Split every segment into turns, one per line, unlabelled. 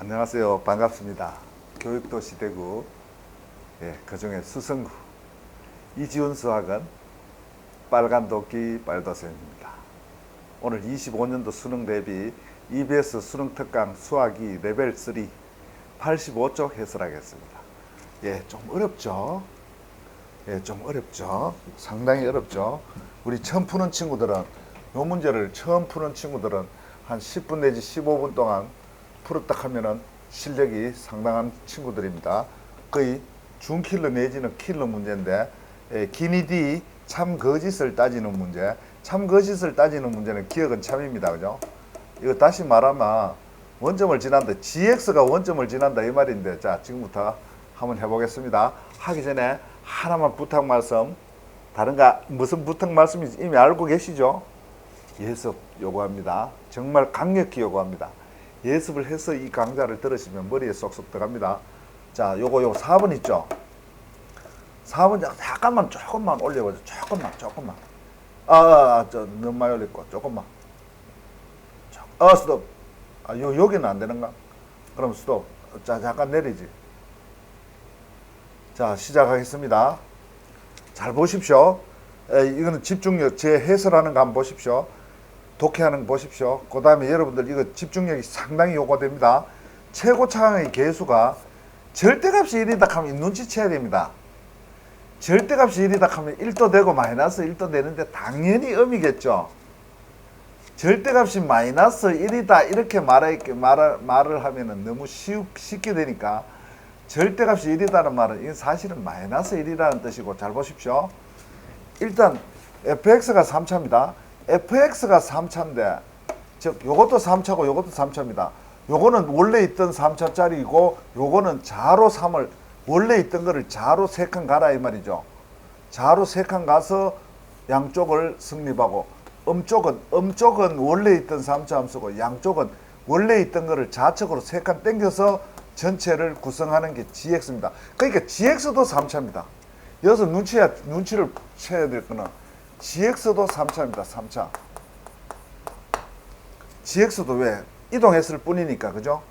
안녕하세요. 반갑습니다. 교육도 시대구, 그중에 수성구 이지훈 수학은 빨간 도끼 빨도생입니다. 오늘 25년도 수능 대비 EBS 수능 특강 수학2 레벨 3 85쪽 해설하겠습니다. 좀 어렵죠? 좀 어렵죠? 상당히 어렵죠? 우리 처음 푸는 친구들은, 요 문제를 처음 푸는 친구들은 한 10분 내지 15분 동안 풀었다 하면은 실력이 상당한 친구들입니다. 거의 준킬러 내지는 킬러 문제인데, 기니디 참 거짓을 따지는 문제. 참 거짓을 따지는 문제는 기억은 참입니다. 그죠? 이거 다시 말하면 원점을 지난다. GX가 원점을 지난다 이 말인데, 자, 지금부터 한번 해보겠습니다. 하기 전에 하나만 부탁 말씀. 다른가 무슨 부탁 말씀인지 이미 알고 계시죠? 예습 요구합니다. 정말 강력히 요구합니다. 예습을 해서 이 강좌를 들으시면 머리에 쏙쏙 들어갑니다. 자, 요거 4번 있죠? 4번 잠깐만 조금만 올려보죠. 조금만. 너무 많이 올렸고 조금만. 스톱. 여기는 안 되는가? 그럼 스톱. 자, 잠깐 내리지. 자, 시작하겠습니다. 잘 보십시오. 이거는 집중력, 제 해설하는 거 한번 보십시오. 독해하는 거 보십시오. 그 다음에 여러분들 이거 집중력이 상당히 요구됩니다. 최고차항의 계수가 절대값이 1이다 하면 눈치채야 됩니다. 절대값이 1이다 하면 1도 되고 마이너스 1도 되는데 당연히 음이겠죠. 절대값이 마이너스 1이다 이렇게 말을 하면은 너무 쉽게 되니까, 절대값이 1이다는 말은 이건 사실은 마이너스 1이라는 뜻이고, 잘 보십시오. 일단 fx가 3차입니다. fx가 3차인데, 즉 요것도 3차고 요것도 3차입니다. 요거는 원래 있던 3차짜리고 요거는 자로 3을 원래 있던 거를 자로 3칸 가라 이 말이죠. 자로 3칸 가서 양쪽을 성립하고, 음쪽은 원래 있던 3차 함수고 양쪽은 원래 있던 거를 좌측으로 3칸 당겨서 전체를 구성하는 게 gx입니다. 그러니까 gx도 3차입니다. 여기서 눈치를 채야 될 거는 gx도 3차입니다. 3차. gx도 왜? 이동했을 뿐이니까, 그죠?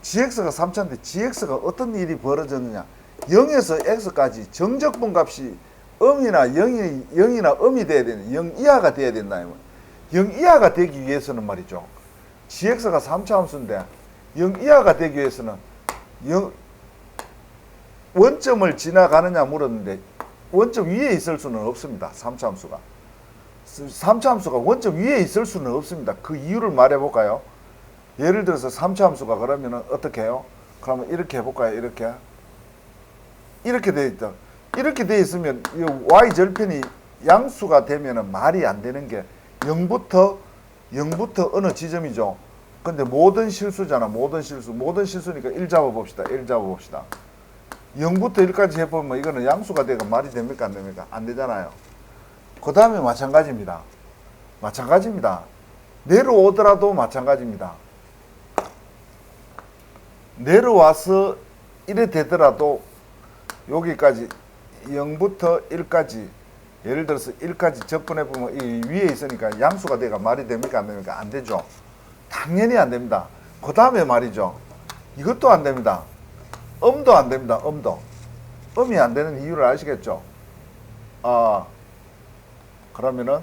gx가 3차인데 gx가 어떤 일이 벌어졌느냐? 0에서 x까지 정적분 값이 음이나 0이나 음이 돼야 되는, 0 이하가 돼야 된다. 0 이하가 되기 위해서는 말이죠. gx가 3차 함수인데 0 이하가 되기 위해서는 원점을 지나가느냐 물었는데, 원점 위에 있을 수는 없습니다. 3차 함수가. 3차 함수가 원점 위에 있을 수는 없습니다. 그 이유를 말해 볼까요? 예를 들어서 3차 함수가 그러면은 어떻게 해요? 그러면 이렇게 해볼까요? 이렇게 돼 있다. 이렇게 돼 있으면 이 y 절편이 양수가 되면은 말이 안 되는 게 0부터 어느 지점이죠. 근데 모든 실수잖아. 모든 실수니까 1 잡아봅시다. 0부터 1까지 해보면 이거는 양수가 되고 말이 됩니까? 안 됩니까? 안 되잖아요. 그 다음에 마찬가지입니다. 내려오더라도 마찬가지입니다. 내려와서 이래 되더라도 여기까지 0부터 1까지, 예를 들어서 1까지 접근해보면 이 위에 있으니까 양수가 되가 말이 됩니까? 안 됩니까? 안 되죠. 당연히 안 됩니다. 그 다음에 말이죠. 이것도 안 됩니다. 음도 안 됩니다. 음이 안 되는 이유를 아시겠죠? 그러면은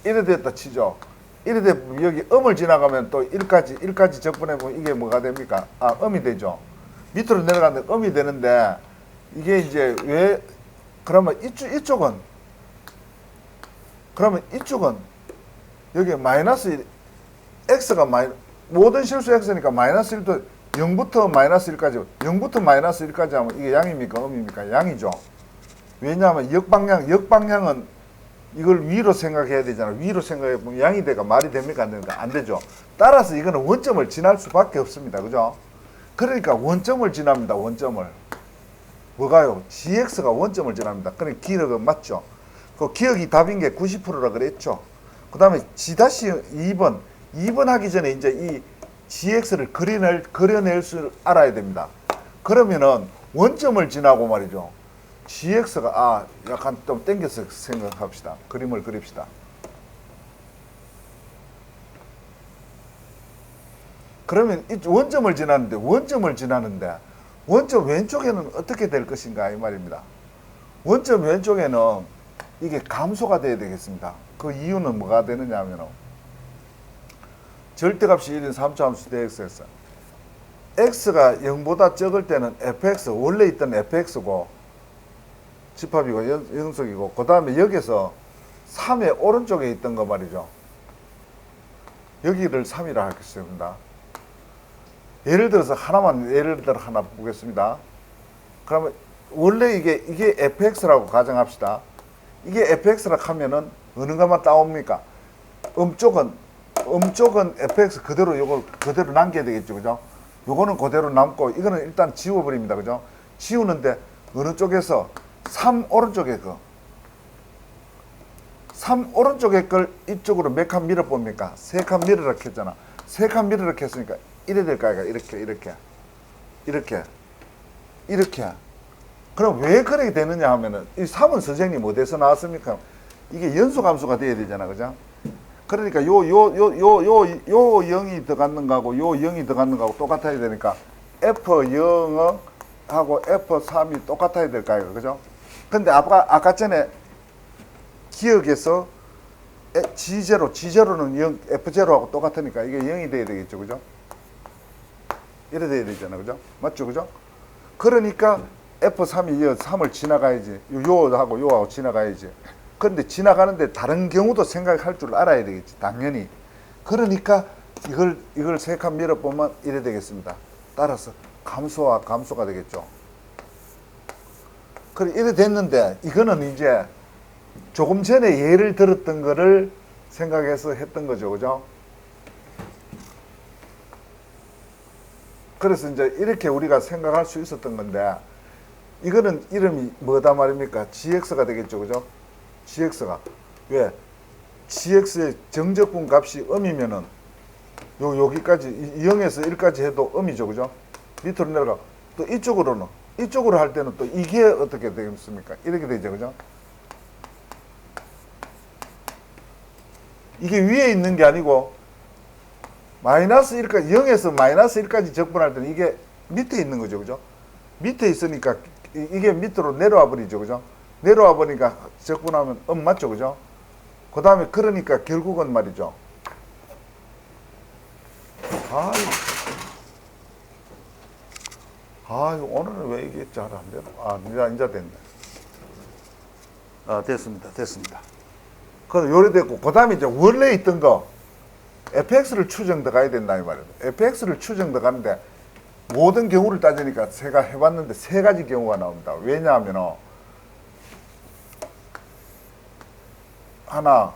이래 됐다 치죠. 이래 돼 여기 음을 지나가면 또 1까지 접근해보면 이게 뭐가 됩니까? 음이 되죠. 밑으로 내려가는데 음이 되는데, 이게 이제 왜 그러면 이쪽은 여기 마이너스 x가 모든 실수 x니까 마이너스 1도 0부터 마이너스 1까지 하면 이게 양입니까? 음입니까? 양이죠. 왜냐하면 역방향은 이걸 위로 생각해야 되잖아. 위로 생각해보면 양이 돼가 말이 됩니까? 안 됩니까? 안 되죠. 따라서 이거는 원점을 지날 수밖에 없습니다. 그죠? 그러니까 원점을 지납니다. 원점을. 뭐가요? gx가 원점을 지납니다. 그러니까 기억은 맞죠? 그 기억이 답인 게 90%라 그랬죠. 그 다음에 G-2번 하기 전에 이제 이 gx를 그려낼 줄 알아야 됩니다. 그러면은 원점을 지나고 말이죠. gx가 약간 좀 땡겨서 생각합시다. 그림을 그립시다. 그러면 이 원점을 지나는데 원점 왼쪽에는 어떻게 될 것인가 이 말입니다. 원점 왼쪽에는 이게 감소가 돼야 되겠습니다. 그 이유는 뭐가 되느냐 하면 절대값이 1인 3차 함수 dx에서 x가 0보다 적을 때는 fx 원래 있던 fx고 집합이고 연속이고 그 다음에 여기서 3의 오른쪽에 있던 거 말이죠. 여기를 3이라 하겠습니다. 예를 들어서 예를 들어 하나 보겠습니다. 그러면 원래 이게 fx라고 가정합시다. 이게 fx라고 하면은 어느 것만 따옵니까? 음쪽은 fx 그대로 요걸 그대로 남겨야 되겠죠. 그죠? 요거는 그대로 남고 이거는 일단 지워버립니다. 그죠? 지우는데 어느 쪽에서 3 오른쪽에 3 오른쪽에 걸 이쪽으로 몇 칸 밀어봅니까? 3칸 밀으라 했잖아. 3칸 밀으라 했으니까 이래 될까? 이렇게. 그럼 왜 그렇게 되느냐 하면은 이 3은 선생님 어디서 나왔습니까? 이게 연소함수가 돼야 되잖아. 그죠? 그러니까 요 0이 들어가는 거하고 요 0이 들어가는 거하고 똑같아야 되니까 F0하고 F3이 똑같아야 될까요? 그죠? 근데 아까 전에 기억에서 G0는 0, F0하고 똑같으니까 이게 0이 돼야 되겠죠. 그죠? 이래 돼야 되잖아. 그죠? 맞죠? 그죠? 그러니까 F3이 3을 지나가야지. 요하고 지나가야지. 그런데 지나가는데 다른 경우도 생각할 줄 알아야 되겠지. 당연히. 그러니까 이걸 3칸 밀어보면 이래 되겠습니다. 따라서 감소가 되겠죠. 그래, 이래 됐는데 이거는 이제 조금 전에 예를 들었던 거를 생각해서 했던 거죠. 그죠? 그래서 이제 이렇게 우리가 생각할 수 있었던 건데 이거는 이름이 뭐다 말입니까? gx가 되겠죠. 그죠? gx가. 왜? gx의 정적분 값이 음이면은 여기까지 0에서 1까지 해도 음이죠. 그죠? 밑으로 내려가. 또 이쪽으로 할 때는 또 이게 어떻게 되겠습니까? 이렇게 되죠. 그죠? 이게 위에 있는 게 아니고 마이너스 1까지 0에서 마이너스 1까지 적분할 때는 이게 밑에 있는 거죠. 그죠? 밑에 있으니까 이게 밑으로 내려와 버리죠. 그죠? 내려와 보니까 적분하면 맞죠. 그죠? 그 다음에 그러니까 결국은 말이죠. 오늘은 왜 이게 잘 안 되나? 이제 됐네. 됐습니다. 그럼 요래 됐고, 그 다음에 이제 원래 있던 거, fx를 추정 더 가야 된다, 이 말이에요. fx를 추정 더 가는데, 모든 경우를 따지니까 제가 해봤는데 3가지 경우가 나옵니다. 왜냐하면, 하나,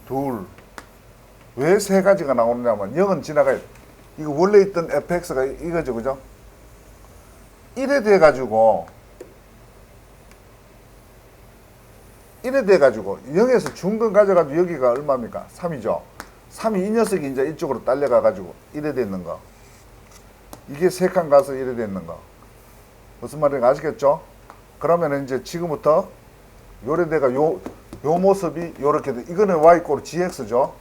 둘, 왜 3가지가 나오느냐면 0은 지나가야 돼. 이거 원래 있던 fx가 이거죠. 그죠? 이래 돼가지고 0에서 중근 가져가지고 여기가 얼마입니까? 3이죠. 3이 이 녀석이 이제 이쪽으로 딸려가가지고 이래 됐는 거. 이게 3칸 가서 이래 됐는 거. 무슨 말인지 아시겠죠? 그러면 이제 지금부터 요래대가 요 모습이 요렇게 돼. 이거는 y= gx죠.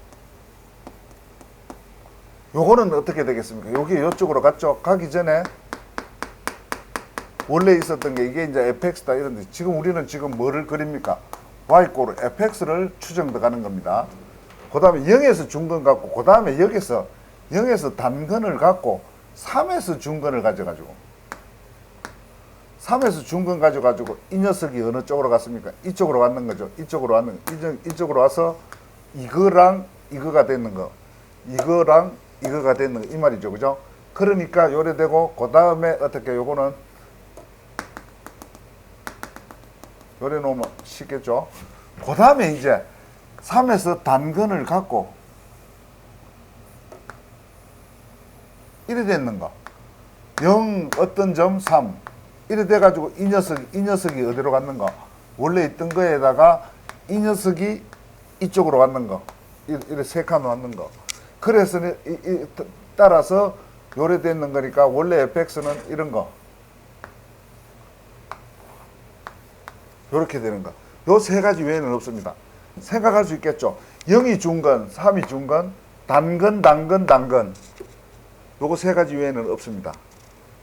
요거는 어떻게 되겠습니까? 여기 요쪽으로 갔죠. 가기 전에 원래 있었던 게 이게 이제 fx다 이런데 지금 우리는 지금 뭐를 그립니까? y= fx를 추정 들어가는 겁니다. 그 다음에 0에서 중근 갖고 그 다음에 여기서 0에서 단근을 갖고 3에서 중근을 가져가지고 3에서 중근 가져가지고 이 녀석이 어느 쪽으로 갔습니까? 이쪽으로 왔는 거죠. 이쪽으로 와서 이거랑 이거가 되는 거, 이거랑 이거가 되는 거 이 말이죠. 그죠? 그러니까 요래 되고 그 다음에 어떻게 요거는 요래 놓으면 쉽겠죠? 그 다음에 이제 3에서 단근을 갖고 이래 됐는 거 0 어떤 점 3 이래 돼가지고 이 녀석이 어디로 갔는 거 원래 있던 거에다가 이 녀석이 이쪽으로 왔는 거 이래 3칸 왔는 거 그래서 따라서 요래 됐는 거니까 원래 fx는 이런 거 요렇게 되는 거. 요 3가지 외에는 없습니다. 생각할 수 있겠죠. 0이 중간, 3이 중간, 당근. 요거 세 가지 외에는 없습니다.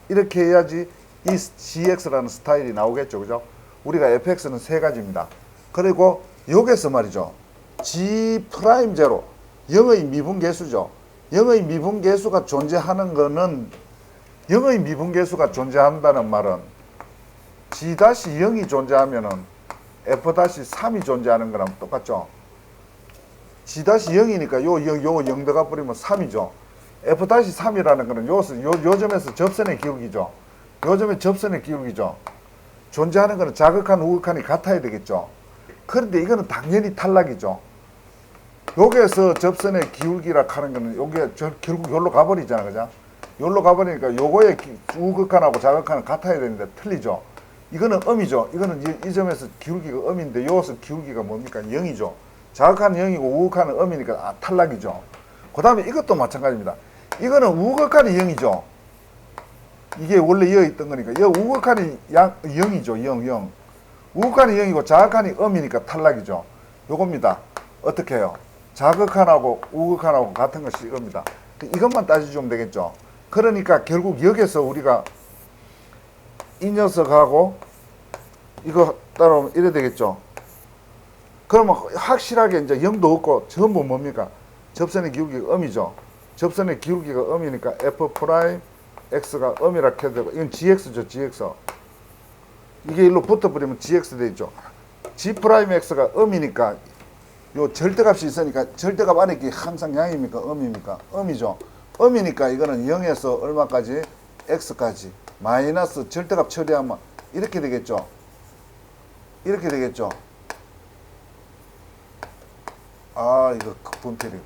이렇게 해야지 이 GX라는 스타일이 나오겠죠. 그죠? 우리가 fx는 세 가지입니다. 그리고 여기서 말이죠. G 프라임 제로 0의 미분계수죠. 0의 미분계수가 존재하는 거는 0의 미분계수가 존재한다는 말은 G-0이 존재하면은 F-3이 존재하는 거랑 똑같죠. G-0이니까 요 0 들어가 버리면 3이죠. F-3이라는 거는 요 점에서 접선의 기울기죠. 요 점의 접선의 기울기죠. 존재하는 거는 자극한 우극한이 같아야 되겠죠. 그런데 이거는 당연히 탈락이죠. 여기에서 접선의 기울기라 하는 거는 요게 결국 여기로 가버리잖아. 그죠? 여기로 가버리니까 요거의 우극한하고 자극한은 같아야 되는데 틀리죠. 이거는 음이죠. 이거는 이 점에서 기울기가 음인데 여기서 기울기가 뭡니까? 0이죠. 자극한은 0이고 우극한은 음이니까 탈락이죠. 그 다음에 이것도 마찬가지입니다. 이거는 우극한이 0이죠. 이게 원래 여기 있던 거니까. 여기 우극한이 0이죠. 0. 우극한이 0이고 자극한이 음이니까 탈락이죠. 요겁니다. 어떻게 해요? 자극한하고 우극한하고 같은 것이 이겁니다. 이것만 따져주면 되겠죠. 그러니까 결국 여기서 우리가 이 녀석하고 이거 따라오면 이래 되겠죠. 그러면 확실하게 이제 0도 없고 전부 뭡니까? 접선의 기울기가 음이죠. 접선의 기울기가 음이니까 F 프라임 X가 음이라 해도 되고 이건 GX죠. GX. 이게 일로 붙어버리면 GX 되죠. G 프라임 X가 음이니까 요 절대값이 있으니까 절대값 안에 게 항상 양입니까? 음입니까? 음이죠. 음이니까 이거는 0에서 얼마까지? X까지 마이너스 절대값 처리하면 이렇게 되겠죠. 이렇게 되겠죠. 아 이거 분필이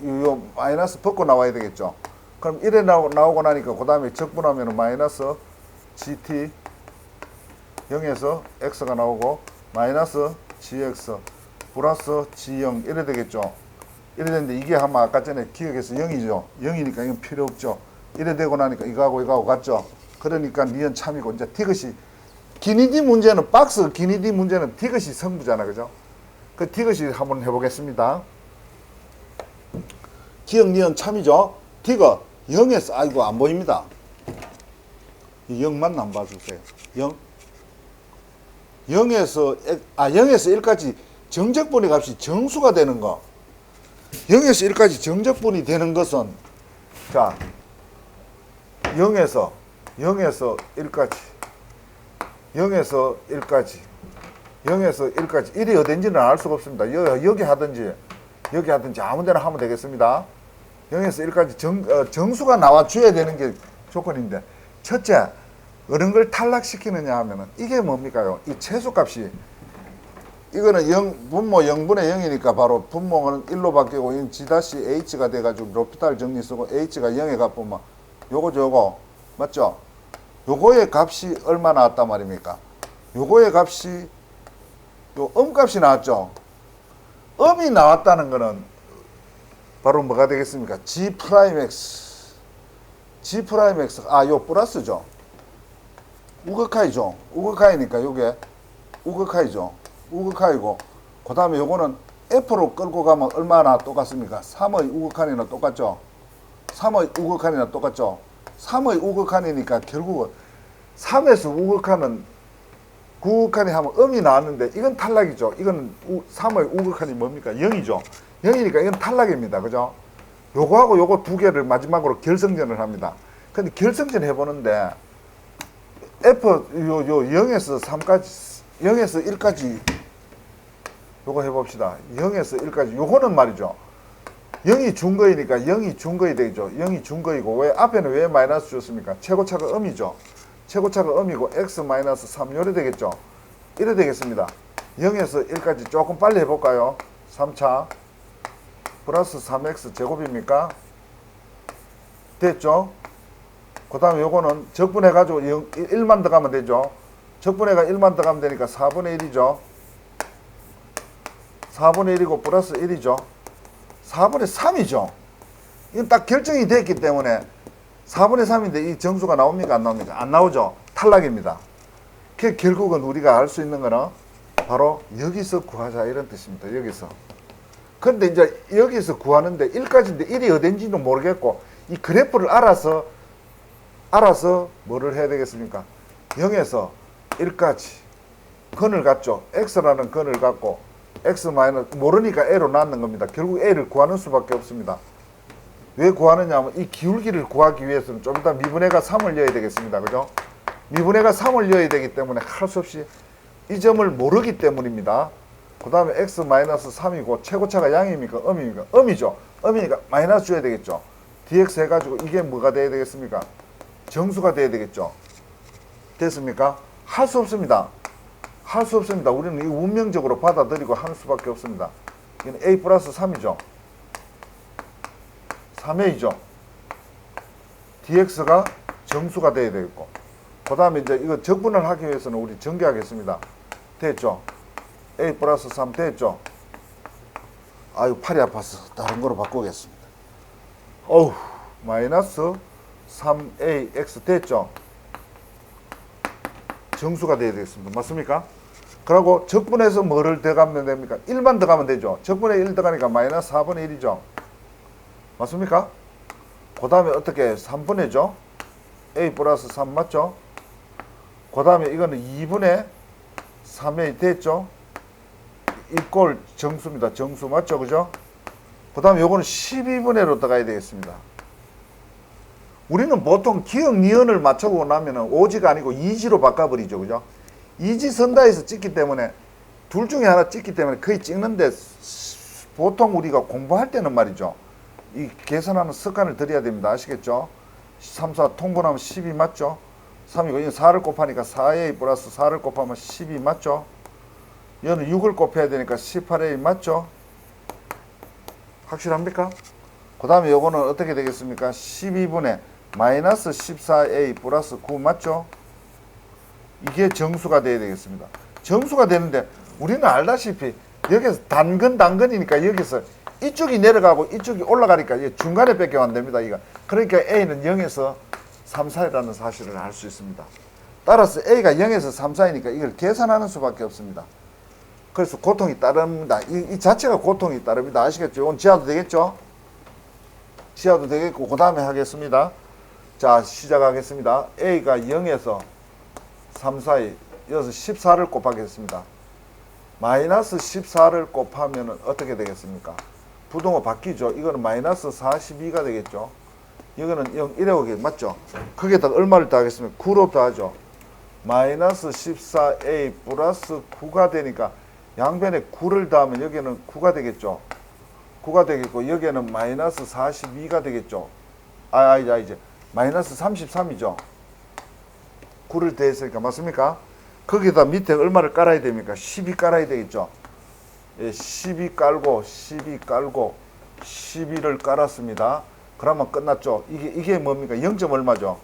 요 마이너스 벗고 나와야 되겠죠. 그럼 이래 나오고 나니까 그 다음에 적분하면 마이너스 GT 0에서 X가 나오고 마이너스 GX 플러스 G0 이래 되겠죠. 이래 되는데 이게 아마 아까 전에 기억해서 0이죠. 0이니까 이건 필요 없죠. 이래 되고 나니까 이거하고 같죠. 그러니까 니은 참이고 이제 디귿이 기니디 문제는 박스 기니디 문제는 디귿이 성부잖아. 그죠? 그 디귿이 한번 해보겠습니다. 기억 니은 참이죠. 디귿 0에서 아이고 안 보입니다. 0만 안 봐주세요. 0에서 1까지 정적분의 값이 정수가 되는 거. 0에서 1까지 정적분이 되는 것은 자 0에서 1까지 0에서 1까지 1이 어딘지는 알 수가 없습니다. 여기 하든지 아무 데나 하면 되겠습니다. 0에서 1까지 정수가 나와줘야 되는 게 조건인데 첫째 어느 걸 탈락시키느냐 하면은 이게 뭡니까요? 이 최소값이 이거는 분모 0분의 0이니까 바로 분모는 1로 바뀌고 G-H가 돼가지고 로피탈 정리 쓰고 H가 0에 값보면 요거 맞죠? 요거의 값이 얼마 나왔단 말입니까? 요거의 값이 요 음값이 나왔죠? 음이 나왔다는 거는 바로 뭐가 되겠습니까? G'(X) 요 플러스죠. 우극하이죠. 우극하이니까 요게 우극하이죠. 우극하이고 그 다음에 요거는 F로 끌고 가면 얼마나 똑같습니까? 3의 우극한이나 똑같죠. 3의 우극한이나 똑같죠. 3의 우극한이니까 결국은 3에서 우극한은 구극한이 하면 음이 나왔는데 이건 탈락이죠. 이건 3의 우극한이 뭡니까? 0이죠. 0이니까 이건 탈락입니다. 그죠? 요거하고 요거 두 개를 마지막으로 결성전을 합니다. 근데 결성전 해보는데 F 요 0에서 3까지 0에서 1까지 요거 해봅시다. 0에서 1까지 요거는 말이죠. 0이 준거이니까 0이 준거이 되죠. 0이 준거이고 왜 앞에는 왜 마이너스 줬습니까? 최고차가 음이죠. 최고차가 음이고 x-3 요래 되겠죠. 이래 되겠습니다. 0에서 1까지 조금 빨리 해볼까요? 3차 플러스 3x 제곱입니까? 됐죠? 그 다음에 요거는 적분해가지고 1만 더 가면 되죠. 적분해가 1만 더 가면 되니까 4분의 1이죠. 4분의 1이고 플러스 1이죠. 4분의 3이죠. 이건 딱 결정이 됐기 때문에 4분의 3인데 이 정수가 나옵니까? 안 나옵니까? 안 나오죠. 탈락입니다. 결국은 우리가 알 수 있는 거는 바로 여기서 구하자 이런 뜻입니다. 여기서. 근데 이제 여기서 구하는데 1까지인데 1이 어딘지도 모르겠고 이 그래프를 알아서 뭐를 해야 되겠습니까? 0에서 1까지 근을 갖죠. x라는 근을 갖고 x 마이너스 모르니까 a로 낳는 겁니다. 결국 a를 구하는 수밖에 없습니다. 왜 구하느냐 하면 이 기울기를 구하기 위해서는 좀 이따 미분해가 3을 넣어야 되겠습니다. 그죠? 미분해가 3을 넣어야 되기 때문에 할 수 없이 이 점을 모르기 때문입니다. 그 다음에 x-3이고 최고차가 양입니까? 음입니까? 음이죠. 음이니까 마이너스 줘야 되겠죠. dx 해가지고 이게 뭐가 돼야 되겠습니까? 정수가 돼야 되겠죠. 됐습니까? 할 수 없습니다. 할 수 없습니다. 우리는 이 운명적으로 받아들이고 하는 수밖에 없습니다. 이건 a 플러스 3이죠. 3a죠. dx가 정수가 돼야 되겠고 그 다음에 이제 이거 적분을 하기 위해서는 우리 전개하겠습니다. 됐죠? a 플러스 3 됐죠? 아유 팔이 아파서 다른 거로 바꾸겠습니다. 어우 마이너스 3ax 됐죠? 정수가 돼야 되겠습니다. 맞습니까? 그리고 적분해서 뭐를 더가면 됩니까? 1만 더가면 되죠. 적분에 1 더가니까 마이너스 4분의 1이죠. 맞습니까? 그 다음에 어떻게 3분의죠? a 플러스 3 맞죠? 그 다음에 이거는 2분의 3a 됐죠? 이꼴 정수입니다. 정수 맞죠? 그죠? 그 다음에 요거는 12분의로 들어가야 되겠습니다. 우리는 보통 기억 니은을 맞춰보고 나면은 오지가 아니고 이지로 바꿔버리죠. 그죠? 이지 선다에서 찍기 때문에 둘 중에 하나 찍기 때문에 거의 찍는데 보통 우리가 공부할 때는 말이죠. 이 계산하는 습관을 들여야 됩니다. 아시겠죠? 3, 4 통분하면 12 맞죠? 3이고, 4를 곱하니까 4a 플러스 4를 곱하면 12 맞죠? 얘는 6을 곱해야 되니까 18a 맞죠? 확실합니까? 그 다음에 요거는 어떻게 되겠습니까? 12분의 마이너스 14a 플러스 9 맞죠? 이게 정수가 돼야 되겠습니다. 정수가 되는데 우리는 알다시피 여기서 단근이니까 여기서 이쪽이 내려가고 이쪽이 올라가니까 중간에 뺏겨 안 됩니다. 이거. 그러니까 A는 0에서 3, 4라는 사실을 알 수 있습니다. 따라서 A가 0에서 3, 4이니까 이걸 계산하는 수밖에 없습니다. 그래서 고통이 따릅니다. 이 자체가 고통이 따릅니다. 아시겠죠? 이건 지하도 되겠죠? 지하도 되겠고 그 다음에 하겠습니다. 자 시작하겠습니다. A가 0에서 3, 4이 여기서 14를 곱하겠습니다. 마이너스 14를 곱하면 어떻게 되겠습니까? 부동호 바뀌죠. 이거는 마이너스 42가 되겠죠. 이거는 0, 1에 오게 맞죠? 거기에다가 얼마를 더하겠습니까? 9로 더하죠. 마이너스 14a 플러스 9가 되니까 양변에 9를 더하면 여기는 9가 되겠죠. 9가 되겠고 여기에는 마이너스 42가 되겠죠. 이제 마이너스 33이죠. 9를 더했으니까 맞습니까? 거기다 밑에 얼마를 깔아야 됩니까? 12 깔아야 되겠죠. 예, 12 깔고 12를 깔았습니다. 그러면 끝났죠. 이게 뭡니까? 0점 얼마죠?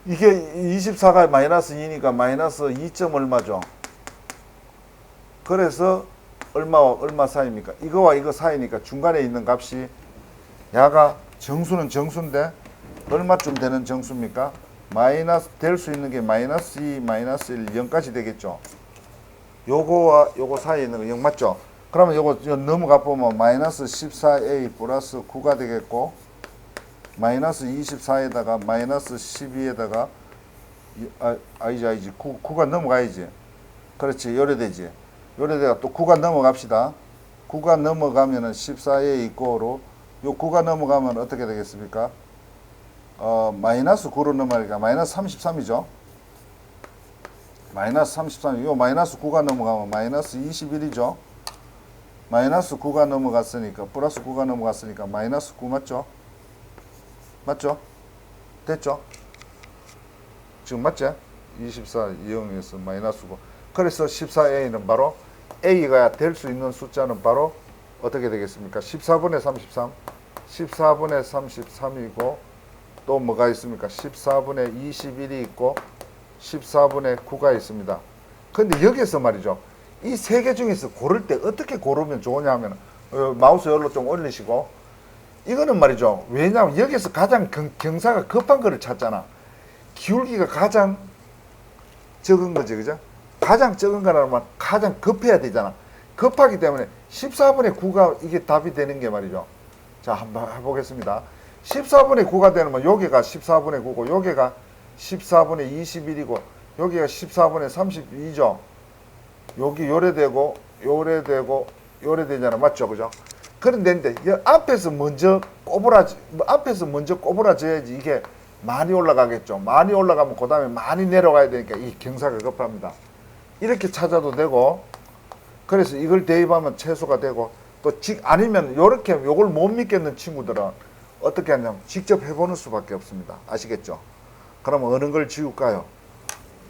이게 24가 마이너스 2니까 마이너스 2점 얼마죠? 그래서 얼마와 얼마 사이입니까? 이거와 이거 사이니까 중간에 있는 값이 야가 정수는 정수인데 얼마쯤 되는 정수입니까? 마이너스 될 수 있는 게 마이너스 2, 마이너스 1, 0까지 되겠죠. 요거와 요거 사이에 있는 거 0 맞죠? 그러면 요거 넘어가 보면 마이너스 14a 플러스 9가 되겠고 마이너스 24에다가 마이너스 12에다가 아니지 9가 넘어가야지. 그렇지. 요래 되지. 요래다가 또 9가 넘어갑시다. 9가 넘어가면은 14a 있고로 요 9가 넘어가면 어떻게 되겠습니까? 마이너스 9로 넘어가니까 마이너스 33이죠. 마이너스 33, 요 마이너스 9가 넘어가면 마이너스 21이죠. 마이너스 9가 넘어갔으니까, 플러스 9가 넘어갔으니까 마이너스 9 맞죠? 맞죠? 됐죠? 지금 맞지? 24, 0에서 마이너스 9. 그래서 14a는 바로 a가 될 수 있는 숫자는 바로 어떻게 되겠습니까? 14분의 33, 14분의 33이고 또 뭐가 있습니까? 14분의 21이 있고 14분의 9가 있습니다. 근데 여기서 말이죠. 이 세 개 중에서 고를 때 어떻게 고르면 좋으냐 하면 마우스 열로 좀 올리시고 이거는 말이죠. 왜냐하면 여기서 가장 경사가 급한 거를 찾잖아. 기울기가 가장 적은 거지. 그죠? 가장 적은 거라면 가장 급해야 되잖아. 급하기 때문에 14분의 9가 이게 답이 되는 게 말이죠. 자, 한번 해보겠습니다. 14분의 9가 되는 건 여기가 14분의 9고 여기가 14분의 21이고 여기가 14분의 32죠. 여기 요래되고 요래되고 요래되잖아. 맞죠? 그죠? 그런데 앞에서 먼저 꼬부라져야지 이게 많이 올라가겠죠. 많이 올라가면 그 다음에 많이 내려가야 되니까 이 경사가 급합니다. 이렇게 찾아도 되고, 그래서 이걸 대입하면 최소가 되고, 또 아니면 요렇게 요걸 못 믿겠는 친구들은 어떻게 하냐면 직접 해보는 수밖에 없습니다. 아시겠죠? 그러면 어느 걸 지울까요?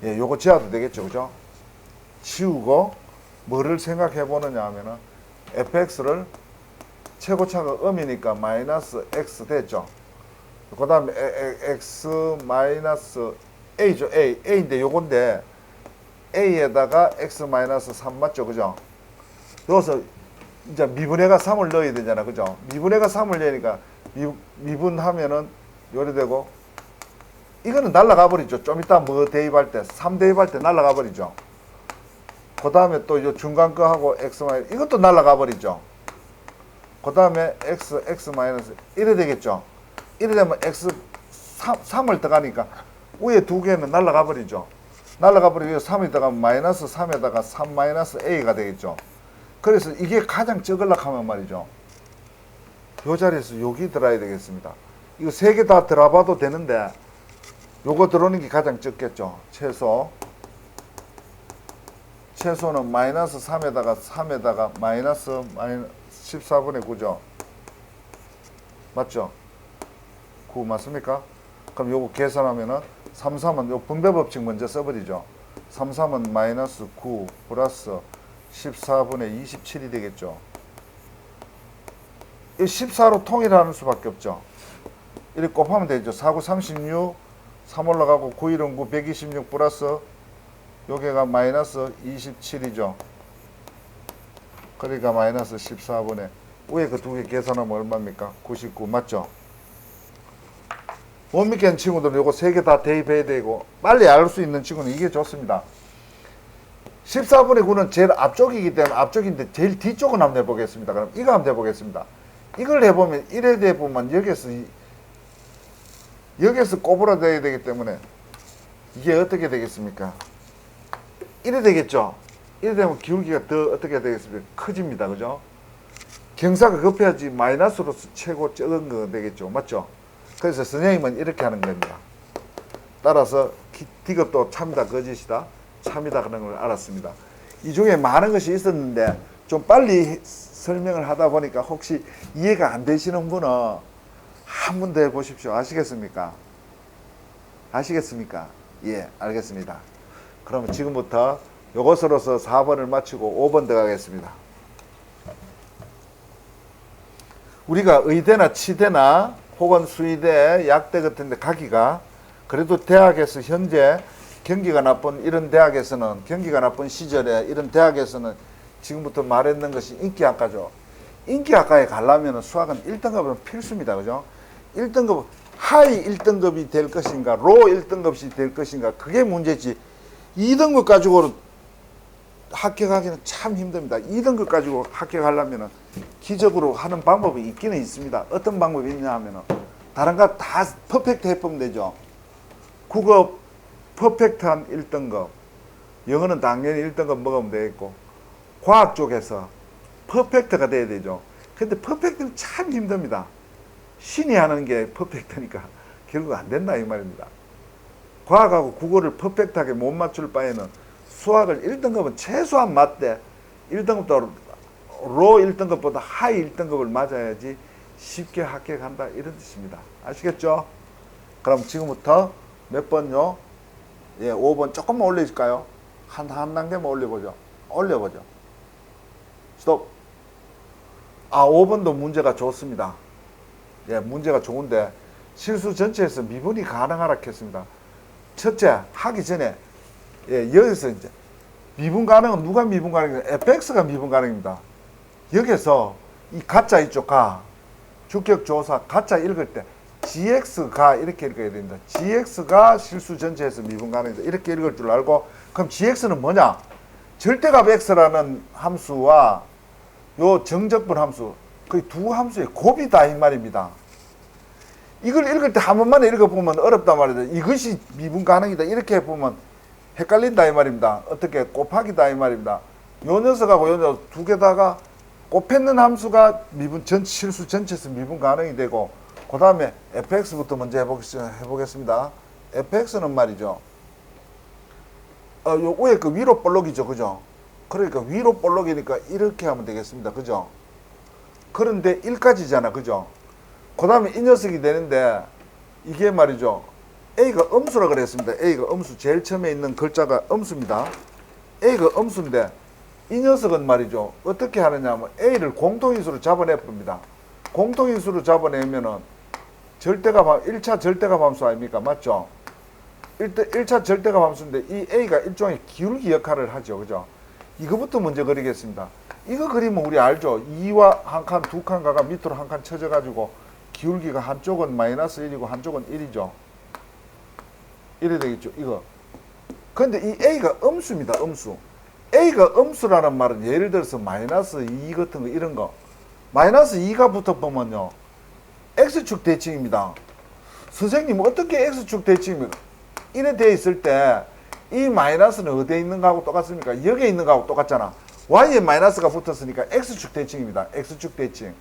예, 요거 지어도 되겠죠. 그죠? 지우고 뭐를 생각해 보느냐 하면은 fx를 최고차가 음이니까 마이너스 x 됐죠. 그 다음에 x 마이너스 a죠. a인데 요건데 a에다가 x 마이너스 3 맞죠. 그죠? 여기서 이제 미분해가 3을 넣어야 되잖아. 그죠? 미분해가 3을 넣으니까 미분하면은 요래 되고, 이거는 날라가 버리죠. 좀 이따 뭐 대입할 때 3 대입할 때 날라가 버리죠. 그 다음에 또 요 중간 거 하고 x 마이너스 이것도 날라가 버리죠. 그 다음에 x 마이너스 이래 되겠죠. 이래 되면 x 3을 더가니까 위에 두 개는 날라가 버리죠. 날라가 버리고 3이 더가면 마이너스 3에다가 3 마이너스 a가 되겠죠. 그래서 이게 가장 적으려고 하면 말이죠. 요 자리에서 여기 들어야 되겠습니다. 이거 세 개 다 들어봐도 되는데 요거 들어오는 게 가장 적겠죠. 최소는 마이너스 3에다가 마이너스 14분의 9죠. 맞죠? 9 맞습니까? 그럼 요거 계산하면은 3, 3은 요 분배 법칙 먼저 써버리죠. 3, 3은 마이너스 9 플러스 14분의 27이 되겠죠. 이 14로 통일하는 수밖에 없죠. 이렇게 곱하면 되죠. 4, 9, 36, 3 올라가고 9, 1은 9, 126 플러스 여기가 마이너스 27이죠. 그러니까 마이너스 14분의 위에 그 두 개 계산하면 얼마입니까? 99 맞죠? 못 믿겠는 친구들은 요거 세 개 다 대입해야 되고 빨리 알 수 있는 친구는 이게 좋습니다. 14분의 9는 제일 앞쪽이기 때문에 앞쪽인데 제일 뒤쪽은 한번 해보겠습니다. 그럼 이거 한번 해보겠습니다. 이걸 해보면 이래 돼보면 여기에서 꼬부라져야 되기 때문에 이게 어떻게 되겠습니까? 이래 되겠죠? 이래 되면 기울기가 더 어떻게 되겠습니까? 커집니다. 그죠? 경사가 급해야지 마이너스로서 최고 적은 거 되겠죠. 맞죠? 그래서 선생님은 이렇게 하는 겁니다. 따라서 디귿도 참이다 거짓이다 참이다 그런 걸 알았습니다. 이 중에 많은 것이 있었는데 좀 빨리 설명을 하다 보니까 혹시 이해가 안 되시는 분은 한 번 더 해보십시오. 아시겠습니까? 아시겠습니까? 예, 알겠습니다. 그러면 지금부터 요것으로서 4번을 마치고 5번 들어가겠습니다. 우리가 의대나 치대나 혹은 수의대, 약대 같은 데 가기가 그래도 대학에서 현재 경기가 나쁜 이런 대학에서는 경기가 나쁜 시절에 이런 대학에서는 지금부터 말했는 것이 인기학과죠. 인기학과에 가려면 수학은 1등급은 필수입니다. 그죠? 1등급, 하이 1등급이 될 것인가, 로 1등급이 될 것인가, 그게 문제지. 2등급 가지고 합격하기는 참 힘듭니다. 2등급 가지고 합격하려면 기적으로 하는 방법이 있기는 있습니다. 어떤 방법이 있냐 하면 다른 거 다 퍼펙트 해보면 되죠. 국어 퍼펙트한 1등급, 영어는 당연히 1등급 먹으면 되겠고, 과학 쪽에서 퍼펙트가 돼야 되죠. 근데 퍼펙트는 참 힘듭니다. 신이 하는 게 퍼펙트니까 결국 안 된다 이 말입니다. 과학하고 국어를 퍼펙트하게 못 맞출 바에는 수학을 1등급은 최소한 맞되 1등급도 로 1등급보다 하이 1등급을 맞아야지 쉽게 합격한다 이런 뜻입니다. 아시겠죠? 그럼 지금부터 몇 번요? 예, 5번 조금만 올려줄까요? 한 단계만 올려보죠. 스톱. 5번도 문제가 좋습니다. 예, 문제가 좋은데 실수 전체에서 미분이 가능하라 했습니다. 첫째, 하기 전에 여기서 이제 미분 가능은 누가 미분 가능입니다. fx가 미분 가능입니다. 여기서 이 가짜 있죠, 주격조사 가짜 읽을 때 gx가 이렇게 읽어야 됩니다. gx가 실수 전체에서 미분 가능이다. 이렇게 읽을 줄 알고, 그럼 gx는 뭐냐? 절대값 x라는 함수와 요 정적분 함수, 거의 두 함수의 곱이다 이 말입니다. 이걸 읽을 때 한 번만에 읽어보면 어렵단 말이다. 이것이 미분 가능이다 이렇게 보면 헷갈린다 이 말입니다. 어떻게 곱하기다 이 말입니다. 요 녀석하고 요 녀석 두 개다가 곱했는 함수가 미분 실수 전체에서 미분 가능이 되고, 그 다음에 fx부터 먼저 해보겠습니다. fx는 말이죠. 요 위에 그 위로 볼록이죠, 그죠? 그러니까 위로 볼록이니까 이렇게 하면 되겠습니다, 그죠? 그런데 1까지잖아, 그죠? 그 다음에 이 녀석이 되는데, 이게 말이죠. a가 음수라 그랬습니다. a가 음수, 제일 처음에 있는 글자가 음수입니다. a가 음수인데, 이 녀석은 말이죠. 어떻게 하느냐 하면 a를 공통인수로 잡아내 봅니다. 공통인수로 잡아내면은 절대값, 1차 절대값 함수 아닙니까? 맞죠? 1차 절대값 함수인데 이 a가 일종의 기울기 역할을 하죠. 그죠? 이거부터 먼저 그리겠습니다. 이거 그리면 우리 알죠? 2와 한 칸, 두 칸 가가 밑으로 한 칸 쳐져가지고 기울기가 한쪽은 마이너스 1이고 한쪽은 1이죠. 이래 되겠죠? 이거. 근데 이 a가 음수입니다. 음수. a가 음수라는 말은 예를 들어서 마이너스 2 같은 거 이런 거. 마이너스 2가 붙어보면요. x축 대칭입니다. 선생님 어떻게 x축 대칭입니까? 이래 돼 있을 때 이 마이너스는 어디에 있는 거하고 똑같습니까? 여기에 있는 거하고 똑같잖아. y에 마이너스가 붙었으니까 x축 대칭입니다. x축 대칭.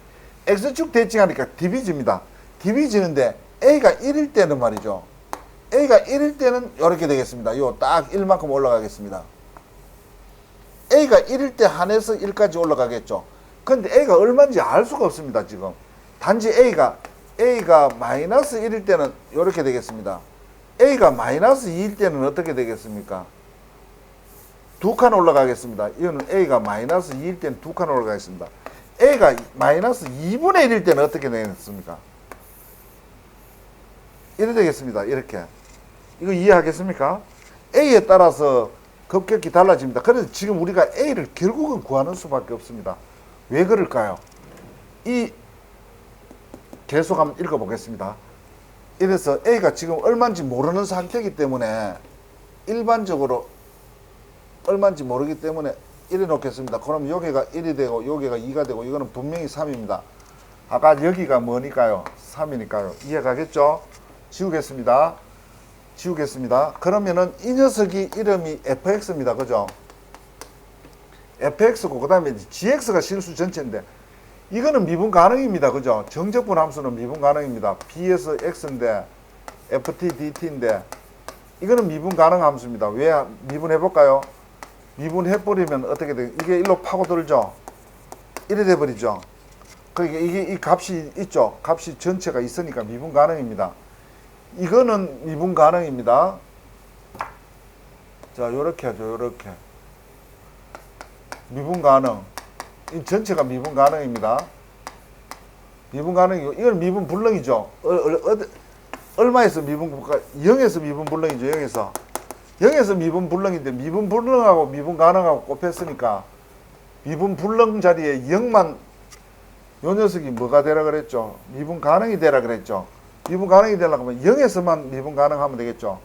x축 대칭하니까 디비지입니다. 디비지는데 a가 1일 때는 말이죠. a가 1일 때는 이렇게 되겠습니다. 요 딱 1만큼 올라가겠습니다. a가 1일 때 한해서 1까지 올라가겠죠. 근데 a가 얼마인지 알 수가 없습니다. 지금 단지 a가 마이너스 1일 때는 이렇게 되겠습니다. a가 마이너스 2일 때는 어떻게 되겠습니까? 두 칸 올라가겠습니다. 이거는 a가 마이너스 2일 때는 두 칸 올라가겠습니다. a가 마이너스 2분의 1일 때는 어떻게 되겠습니까? 이래 되겠습니다. 이렇게. 이거 이해하겠습니까? a에 따라서 급격히 달라집니다. 그래서 지금 우리가 a를 결국은 구하는 수밖에 없습니다. 왜 그럴까요? 이 계속 한번 읽어보겠습니다. 이래서 a가 지금 얼마인지 모르는 상태이기 때문에 일반적으로 얼마인지 모르기 때문에 이래 놓겠습니다. 그럼 여기가 1이 되고 여기가 2가 되고 이거는 분명히 3입니다. 아까 여기가 뭐니까요? 3이니까요. 이해가겠죠? 지우겠습니다. 그러면은 이 녀석이 이름이 fx입니다. 그죠? fx고 그 다음에 gx가 실수 전체인데 이거는 미분 가능입니다. 그죠? 정적분 함수는 미분 가능입니다. b에서 x인데 ft dt인데 이거는 미분 가능 함수입니다. 왜 미분해 볼까요? 미분해 버리면 어떻게 돼? 이게 일로 파고들죠. 이래 돼 버리죠. 그러니까 이게 이 값이 있죠. 값이 전체가 있으니까 미분 가능입니다. 이거는 미분 가능입니다. 자, 요렇게 하죠. 요렇게. 미분 가능. 이 전체가 미분 가능입니다. 미분 가능이고, 이건 미분 불능이죠. 얼마에서 미분, 0에서 미분 불능이죠. 0에서. 0에서 미분 불능인데, 미분 불능하고 미분 가능하고 곱했으니까, 미분 불능 자리에 0만, 요 녀석이 뭐가 되라 그랬죠? 미분 가능이 되라 그랬죠? 미분 가능이 되려고 하면 0에서만 미분 가능하면 되겠죠.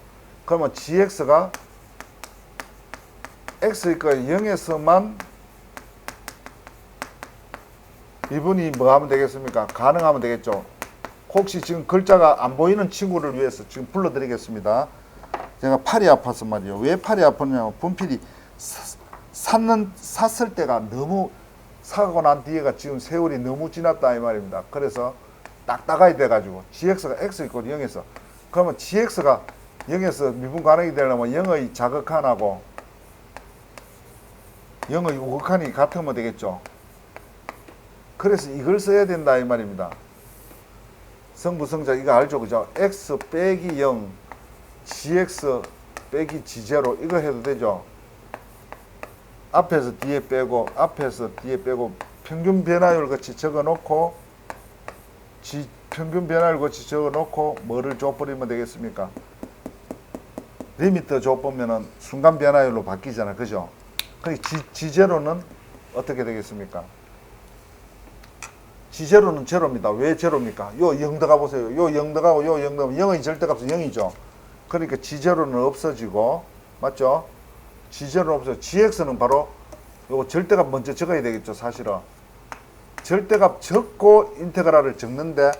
그러면 gx가 x일 거예요. 0에서만 미분이 뭐 하면 되겠습니까? 가능하면 되겠죠. 혹시 지금 글자가 안 보이는 친구를 위해서 지금 불러드리겠습니다. 제가 팔이 아파서 말이에요. 왜 팔이 아팠냐면 분필이 샀을 때가 너무 사고 난 뒤에가 지금 세월이 너무 지났다 이 말입니다. 그래서 딱딱하게 돼가지고 gx가 x 있고 0에서 그러면 gx가 0에서 미분 가능이 되려면 0의 자극한하고 0의 우극한이 같으면 되겠죠. 그래서 이걸 써야 된다 이 말입니다. 성부성자 이거 알죠? 그죠? x 빼기 0 gx 빼기 g0 이거 해도 되죠. 앞에서 뒤에 빼고 앞에서 뒤에 빼고 평균 변화율 같이 적어 놓고 평균 변화율 같이 적어 놓고 뭐를 줘버리면 되겠습니까? 리미터 줘보면은 순간 변화율로 바뀌잖아. 그죠? 그리고 G0는 어떻게 되겠습니까? G0는 제로입니다. 왜 제로입니까? 요 0 들어가 보세요. 요 0 들어가고 요 0 들어가면 0의 절대값은 0이죠. 그러니까 G0는 없어지고, 맞죠? G0은 없어요. GX는 바로 요거 절대값 먼저 적어야 되겠죠. 사실은 절대값 적고 인테그랄을 적는데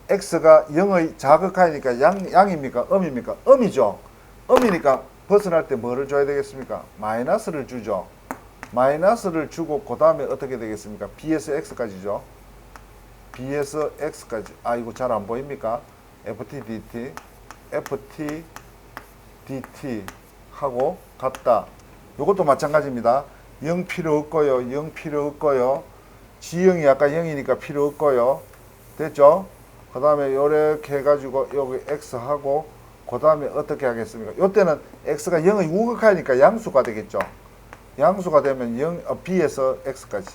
x가 0의 자극하니까 양입니까? 음입니까? 음이죠. 음이니까 벗어날 때 뭐를 줘야 되겠습니까? 마이너스를 주죠. 마이너스를 주고 그 다음에 어떻게 되겠습니까? b에서 x까지죠. b에서 x까지. 아, 이거 잘 안 보입니까? ft dt ft dt 하고 같다. 요것도 마찬가지입니다. 0 필요 없고요. 0 필요 없고요. G0이 아까 0이니까 필요 없고요. 됐죠? 그 다음에 이렇게 해가지고 여기 x하고 그 다음에 어떻게 하겠습니까? 이때는 x가 0의 우극하니까 양수가 되겠죠. 양수가 되면 b에서 x까지,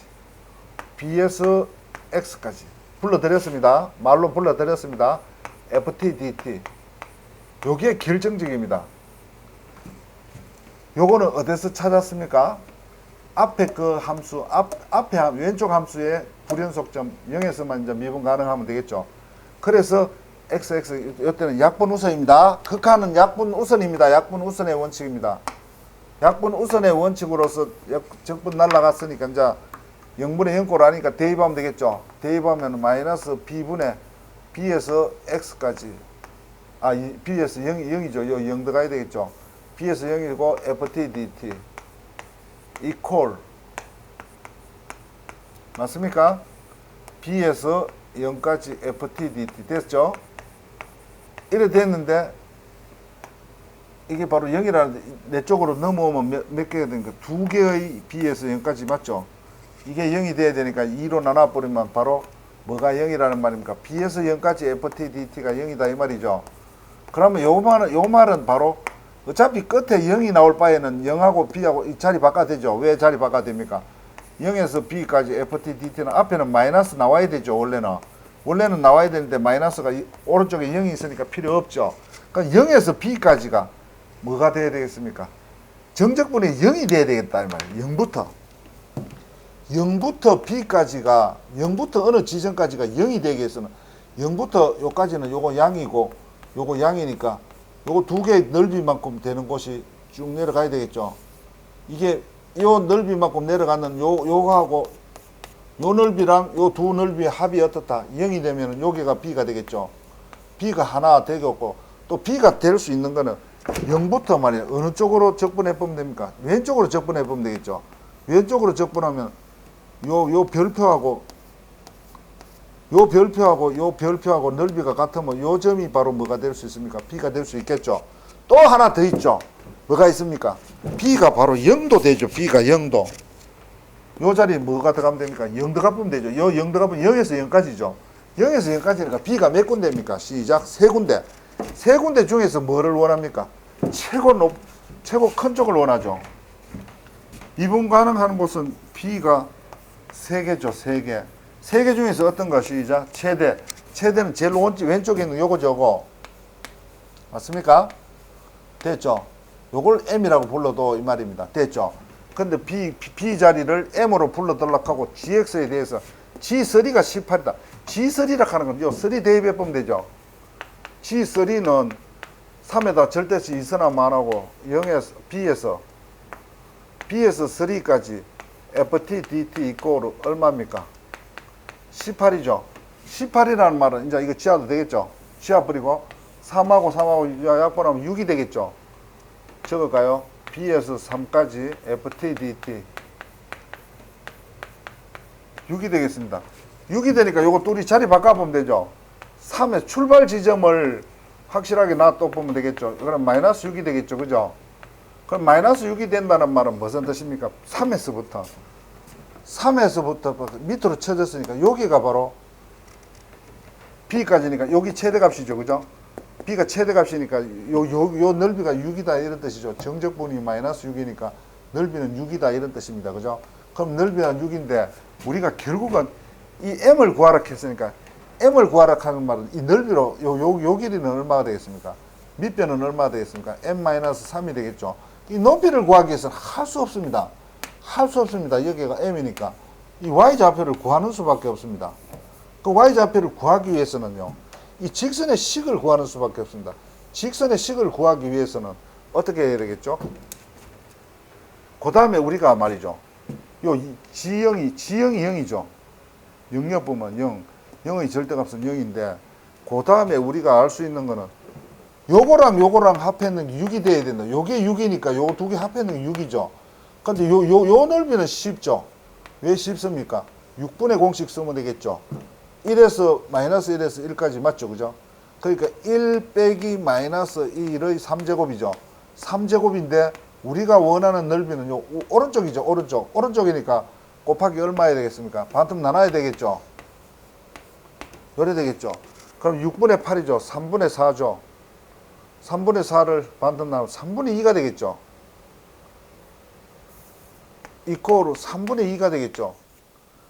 b에서 x까지 불러드렸습니다. 말로 불러드렸습니다. ft dt 요게 결정적입니다. 요거는 어디서 찾았습니까? 앞에 그 함수, 앞에 왼쪽 함수의 불연속점 0에서만 이제 미분 가능하면 되겠죠. 그래서 xx 이때는 약분 우선입니다. 극한은 약분 우선입니다. 약분 우선의 원칙입니다. 약분 우선의 원칙으로서 적분 날라갔으니까 이제 0분의 0꼴 하니까 대입하면 되겠죠. 대입하면 마이너스 b분의 b에서 x까지, b에서 0이죠. 요 0 들어가야 되겠죠. b에서 0이고 ft dt 이퀄 맞습니까? b에서 0까지 ft dt 됐죠? 이래 됐는데 이게 바로 0이라는데 내 쪽으로 넘어오면 몇 개가 되니까 두 개의 b에서 0까지 맞죠? 이게 0이 돼야 되니까 2로 나눠버리면 바로 뭐가 0이라는 말입니까? b에서 0까지 ft dt가 0이다 이 말이죠. 그러면 요 말은 바로 어차피 끝에 0이 나올 바에는 0하고 b하고 이 자리 바꿔야 되죠. 왜 자리 바꿔야 됩니까? 0에서 b까지 ft dt는 앞에는 마이너스 나와야 되죠. 원래는 나와야 되는데 마이너스가 오른쪽에 0이 있으니까 필요 없죠. 그러니까 0에서 b까지가 뭐가 돼야 되겠습니까? 정적분이 0이 돼야 되겠다 이 말이에요. 0부터 b까지가 0부터 어느 지점까지가 0이 되기 위해서는 0부터 요까지는 요거 양이고 요거 양이니까 요거 두 개의 넓이만큼 되는 곳이 쭉 내려가야 되겠죠. 이게 요 넓이만큼 내려가는 요거하고 요 넓이랑 요 두 넓이의 합이 어떻다? 0이 되면 여기가 b가 되겠죠. b가 하나 되겠고 또 b가 될 수 있는 거는 0부터 말이에요. 어느 쪽으로 적분해 보면 됩니까? 왼쪽으로 적분해 보면 되겠죠. 왼쪽으로 적분하면 요 별표하고 요 별표하고 넓이가 같으면 요 점이 바로 뭐가 될 수 있습니까? b가 될 수 있겠죠. 또 하나 더 있죠. 뭐가 있습니까? b가 바로 0도 되죠. b가 0도. 요 자리에 뭐가 들어가면 됩니까? 0 들어가면 되죠. 요 0 들어가면 0에서 0까지죠. 0에서 0까지니까 b가 몇 군데입니까? 시작. 세 군데. 세 군데 중에서 뭐를 원합니까? 최고 큰 쪽을 원하죠. 미분 가능한 곳은 b가 3개죠. 3개. 3개 중에서 어떤 거? 시작. 최대. 최대는 제일 왼쪽에 있는 요거 저거. 맞습니까? 됐죠? 요걸 m이라고 불러도 이 말입니다. 됐죠? 근데 b 자리를 m으로 불러달라고 하고 gx에 대해서 g3가 18이다. g3라 하는 건 요 3 대입해 보면 되죠. g3는 3에다 절대수 이선하면 안 하고 0에서 b에서 3까지 ft dt 이꼬르 얼마입니까? 18이죠. 18이라는 말은 이제 이거 지하도 되겠죠. 지하 뿌리고 3하고 약분하면 6이 되겠죠. 적을까요? b에서 3까지 ft dt 6이 되겠습니다. 6이 되니까 요거 둘이 자리 바꿔보면 되죠. 3의 출발 지점을 확실하게 놔둬보면 되겠죠. 그럼 마이너스 6이 되겠죠. 그죠? 그럼 마이너스 6이 된다는 말은 무슨 뜻입니까? 3에서부터 밑으로 쳐졌으니까 여기가 바로 b까지니까 여기 최대값이죠. 그죠? b가 최대값이니까 요 넓이가 6이다 이런 뜻이죠. 정적분이 마이너스 6이니까 넓이는 6이다 이런 뜻입니다. 그죠? 그럼 넓이는 6인데 우리가 결국은 이 m을 구하라 했으니까 m을 구하라 하는 말은 이 넓이로 요 길이는 얼마가 되겠습니까? 밑변은 얼마가 되겠습니까? m-3이 되겠죠. 이 높이를 구하기 위해서는 할 수 없습니다. 여기가 m이니까 이 y좌표를 구하는 수밖에 없습니다. 그 y좌표를 구하기 위해서는요. 이 직선의 식을 구하는 수밖에 없습니다. 직선의 식을 구하기 위해서는 어떻게 해야 되겠죠? 그 다음에 우리가 말이죠. 지형이 0이죠. 영역 보면 0. 0의 절대값은 0인데, 그 다음에 우리가 알 수 있는 거는 요거랑 합했는 게 6이 돼야 된다. 요게 6이니까 요 두 개 합했는 게 6이죠. 근데 요 넓이는 쉽죠. 왜 쉽습니까? 6분의 공식 쓰면 되겠죠. 1에서 마이너스 1에서 1까지 맞죠, 그죠? 그러니까 1 빼기 마이너스 1의 3제곱이죠. 3제곱인데 우리가 원하는 넓이는 요 오른쪽이죠. 오른쪽이니까 곱하기 얼마야 되겠습니까? 반틈 나눠야 되겠죠. 요래 되겠죠. 그럼 6분의 8이죠. 3분의 4죠. 3분의 4를 반틈 나누면 3분의 2가 되겠죠. 이코로 3분의 2가 되겠죠.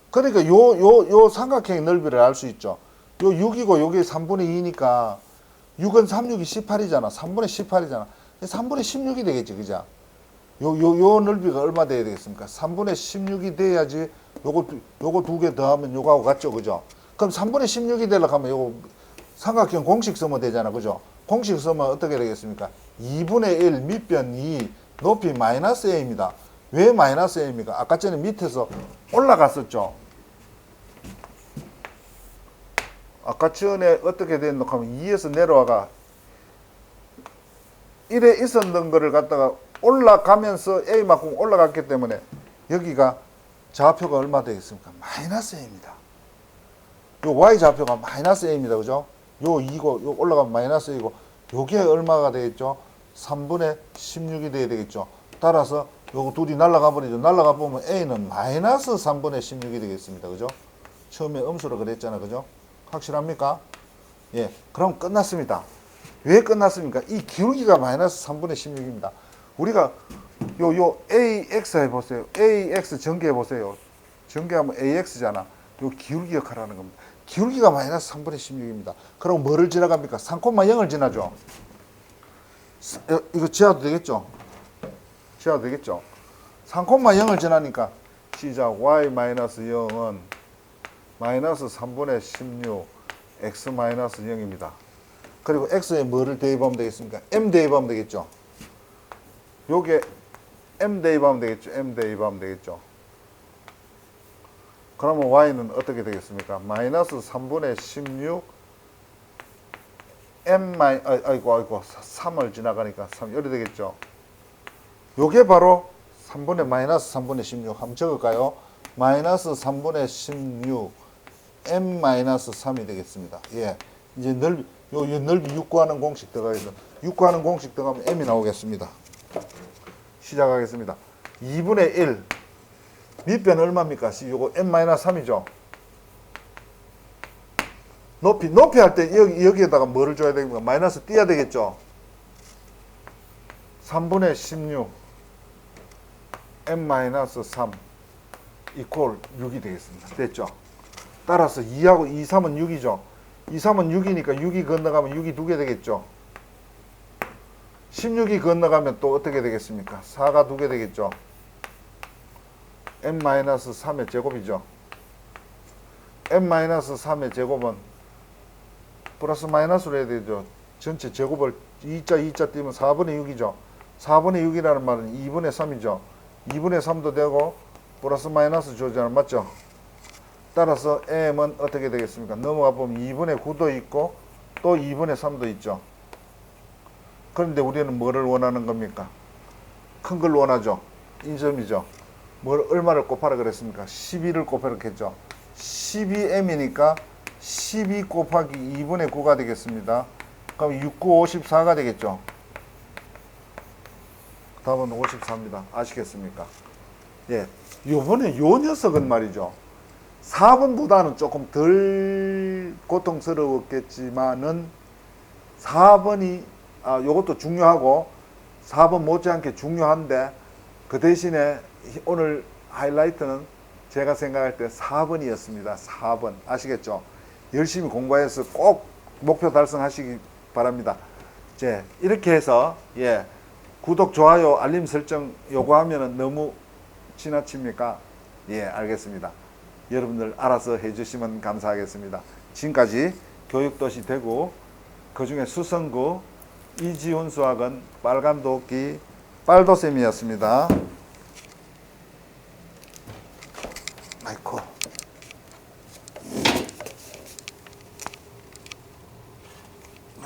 그러니까 요 삼각형의 넓이를 알 수 있죠. 요 6이고 요게 3분의 2니까 6은 3, 6이 18이잖아. 3분의 18이잖아. 3분의 16이 되겠지, 그죠? 요 넓이가 얼마 돼야 되겠습니까? 3분의 16이 돼야지 요거 두 개 더하면 요거하고 같죠, 그죠? 그럼 3분의 16이 되려고 하면 요거 삼각형 공식 쓰면 되잖아, 그죠? 공식 쓰면 어떻게 되겠습니까? 2분의 1 밑변 2 높이 마이너스 a입니다. 왜 마이너스 a입니까? 아까 전에 밑에서 올라갔었죠. 아까 전에 어떻게 됐노 하면 2에서 내려와가 1에 있었던 거를 갖다가 올라가면서 a만큼 올라갔기 때문에 여기가 좌표가 얼마 되겠습니까? 마이너스 a입니다. 요 y 좌표가 마이너스 a입니다. 그죠? 요 2고 요 올라가면 마이너스 a고 요게 얼마가 되겠죠? 3분의 16이 돼야 되겠죠. 따라서 요거 둘이 날라가 버리죠. 날라가 보면 a는 마이너스 3분의 16이 되겠습니다. 그죠? 처음에 음수로 그랬잖아. 그죠? 확실합니까? 예. 그럼 끝났습니다. 왜 끝났습니까? 이 기울기가 마이너스 3분의 16입니다. 우리가 요 ax 해보세요. ax 전개해보세요. 전개하면 ax잖아. 요 기울기 역할을 하는 겁니다. 기울기가 마이너스 3분의 16입니다. 그럼 뭐를 지나갑니까? 3,0을 지나죠. 이거 지하도 되겠죠? 지하도 되겠죠? 3,0을 지나니까 시작 y-0은 마이너스 3분의 16 x 마이너스 0입니다. 그리고 x에 뭐를 대입하면 되겠습니까? m 대입하면 되겠죠? 요게 m 대입하면 되겠죠? m 대입하면 되겠죠? 그러면 y는 어떻게 되겠습니까? 마이너스 3분의 16 아이고 3을 지나가니까 3 이렇게 되겠죠? 요게 바로 3분의 마이너스 3분의 16 한번 적을까요? 마이너스 3분의 16 m 마이너스 3이 되겠습니다. 예, 이제 넓이 요 넓이 6 구하는 공식 들어가겠습니다. 6 구하는 공식 들어가면 m이 나오겠습니다. 시작하겠습니다. 2분의 1 밑변 얼마입니까? 요거 m-3이죠. 높이 할 때 여기에다가 뭐를 줘야 됩니까? 마이너스 띄어야 되겠죠. 3분의 16 m-3 이퀄 6이 되겠습니다. 됐죠? 따라서 2하고 2, 3은 6이죠. 2, 3은 6이니까 6이 건너가면 6이 2개 되겠죠. 16이 건너가면 또 어떻게 되겠습니까? 4가 2개 되겠죠. m-3의 제곱이죠. m-3의 제곱은 플러스 마이너스로 해야 되죠. 전체 제곱을 2자 띄면 4분의 6이죠. 4분의 6이라는 말은 2분의 3이죠. 2분의 3도 되고 플러스 마이너스 조절 맞죠? 따라서 m은 어떻게 되겠습니까? 넘어가 보면 2분의 9도 있고 또 2분의 3도 있죠. 그런데 우리는 뭐를 원하는 겁니까? 큰 걸 원하죠. 인점이죠. 얼마를 곱하라 그랬습니까? 12를 곱하라 했죠. 12m이니까 12 곱하기 2분의 9가 되겠습니다. 그럼 6, 9, 54가 되겠죠. 답은 54입니다. 아시겠습니까? 예. 요번에 요 녀석은 말이죠. 4번보다는 조금 덜 고통스러웠겠지만은 4번이 요것도 중요하고 4번 못지않게 중요한데 그 대신에 오늘 하이라이트는 제가 생각할 때 4번이었습니다. 4번. 아시겠죠? 열심히 공부해서 꼭 목표 달성하시기 바랍니다. 이제 이렇게 해서 예. 구독, 좋아요, 알림 설정 요구하면은 너무 지나칩니까? 예, 알겠습니다. 여러분들 알아서 해주시면 감사하겠습니다. 지금까지 교육도시 대구 그중에 수성구 이지훈 수학원 빨간도끼 빨도쌤이었습니다.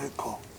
아이고.